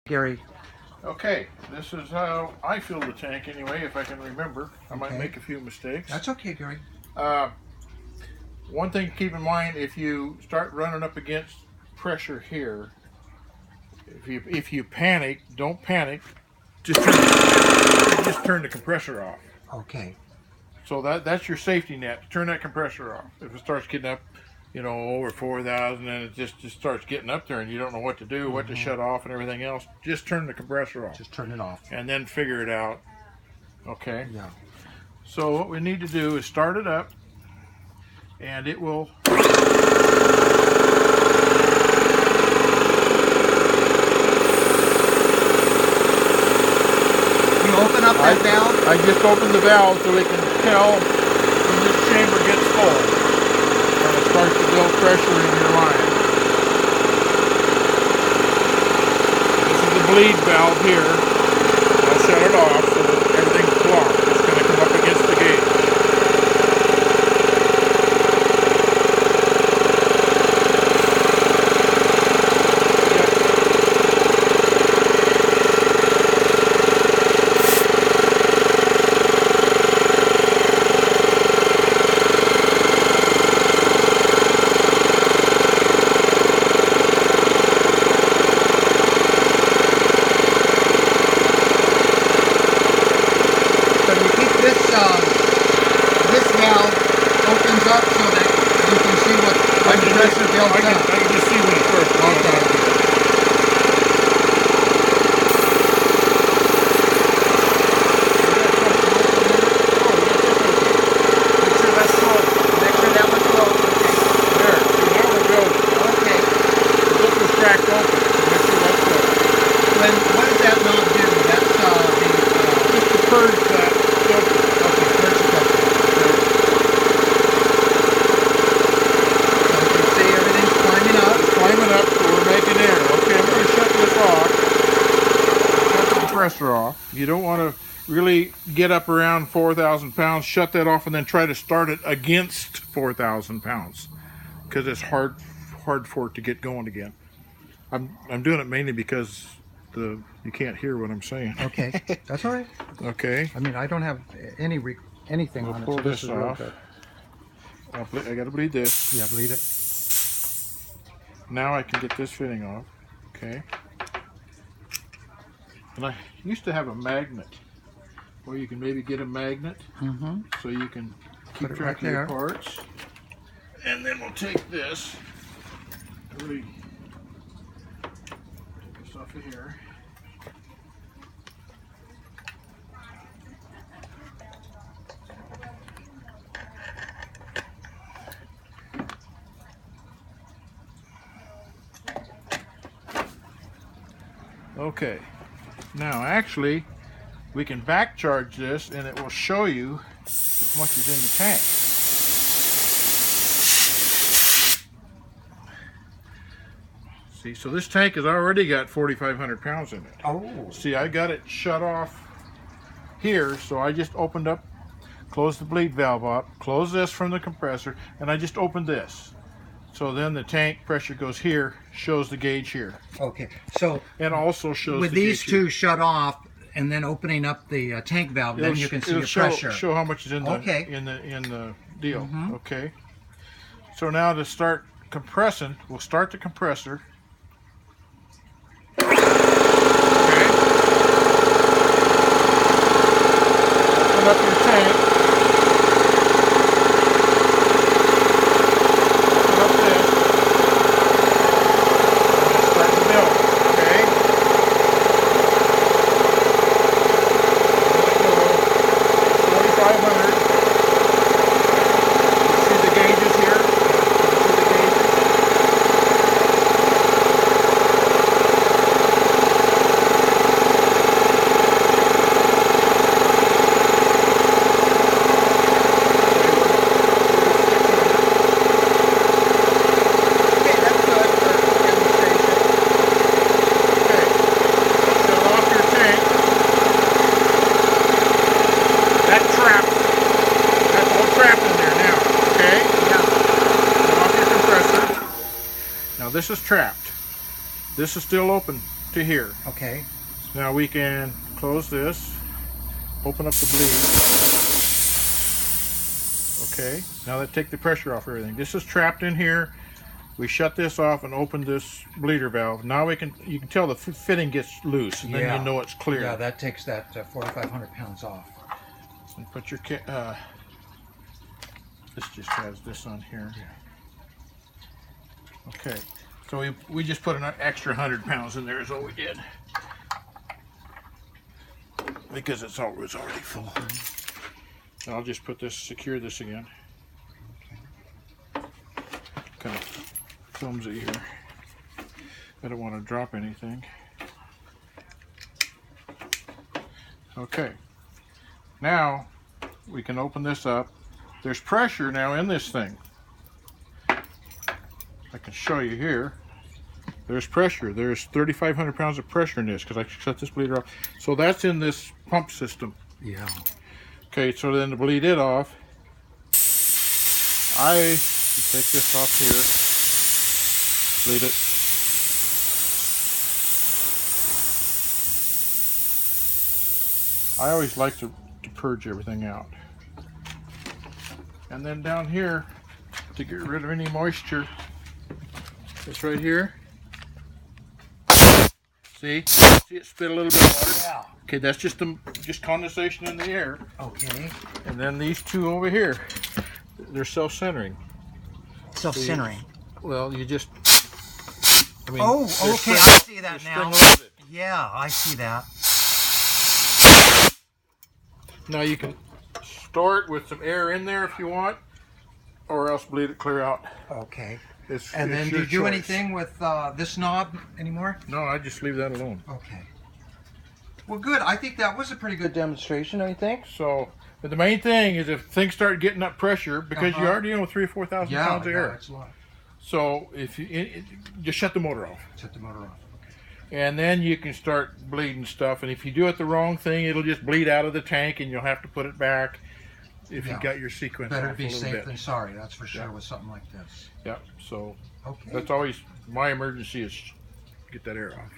Gary. Okay, this is how I fill the tank anyway, if I can remember. I might make a few mistakes. That's okay, Gary. One thing to keep in mind, if you start running up against pressure here, if you panic, don't panic. Just turn the compressor off. Okay. So that's your safety net. Turn that compressor off. If it starts getting up, over 4,000, and it just starts getting up there, and you don't know what to do, what to shut off, and everything else, just turn the compressor off. Just turn it off. And then figure it out. Okay. Yeah. So what we need to do is start it up, and it will. Open up that valve? I just opened the valve so we can tell when this chamber gets full and it starts to build pressure in your line. This is the bleed valve here. I'll shut it off so that everything's blocked. It's going to come up against the gauge. This valve opens up so that you can see what pressure builds up. I can just see when it first comes out. Make sure that's full. Make sure that one's full. There. See, now we're building. Okay. This was cracked open. Make sure that's full. What does that knob do? That's just to purge that filter. Okay, purge the filter. So you can see everything's climbing up. It's climbing up, so we're making air. Okay, I'm going to shut this off. Shut the compressor off. You don't want to really get up around 4,000 pounds. Shut that off and then try to start it against 4,000 pounds because it's hard for it to get going again. I'm doing it mainly because you can't hear what I'm saying. Okay, that's all right. Okay. I mean, I don't have anything on it. Pull So this is real off. good. I got to bleed this. Yeah, bleed it. Now I can get this fitting off. Okay. And I used to have a magnet, or you can maybe get a magnet, so you can keep track of your parts. And then we'll take this. Really take this off of here. Okay, now actually we can back charge this and it will show you how much is in the tank. See, so this tank has already got 4,500 pounds in it. Oh. See, I got it shut off here, so I just opened up, closed the bleed valve up, closed this from the compressor, and I just opened this. So then the tank pressure goes here, shows the gauge here. Okay, so and also shows with the these gauge two here. shut off and then opening up the tank valve, then you can see your pressure. Show how much is in the deal. Okay. So now to start compressing, we'll start the compressor. Okay. Open up your tank. This is trapped. This is still open. to here. Okay. Now we can close this, open up the bleed. Okay, now that take the pressure off everything. This is trapped in here. We shut this off and open this bleeder valve. Now you can tell the fitting gets loose, and then you know it's clear. Yeah, that takes that 4,500 pounds off. And put your this just has this on here. Okay, so we just put an extra 100 pounds in there is what we did, because it's already full. And I'll just put this, secure this again. Kind of clumsy here. I don't want to drop anything. Okay, now we can open this up. There's pressure now in this thing. I can show you here. There's pressure. There's 3,500 pounds of pressure in this because I shut this bleeder off. So that's in this pump system. Yeah. Okay, so then to bleed it off, I take this off here, bleed it. I always like to purge everything out. And then down here, to get rid of any moisture, this right here. See it spit a little bit of water? Yeah. Okay, that's just condensation in the air. Okay. And then these two over here, they're self-centering. Self-centering. Well, you just, I mean, oh, okay, I see that now. Yeah, I see that. Now you can store it with some air in there if you want, or else bleed it clear out. Okay. And then do you do anything with this knob anymore? No, I just leave that alone. Okay. Well, good. I think that was a pretty good demonstration, don't you think? So, but the main thing is if things start getting up pressure, because you're already dealing with 3,000 or 4,000 pounds of air. Yeah, that's a lot. So if you just shut the motor off. Shut the motor off. And then you can start bleeding stuff. And if you do it the wrong thing, it'll just bleed out of the tank, and you'll have to put it back. If you got your sequence better off be a little safe bit. than sorry, that's for sure with something like this. Yeah, so Okay. that's always my emergency is get that air off.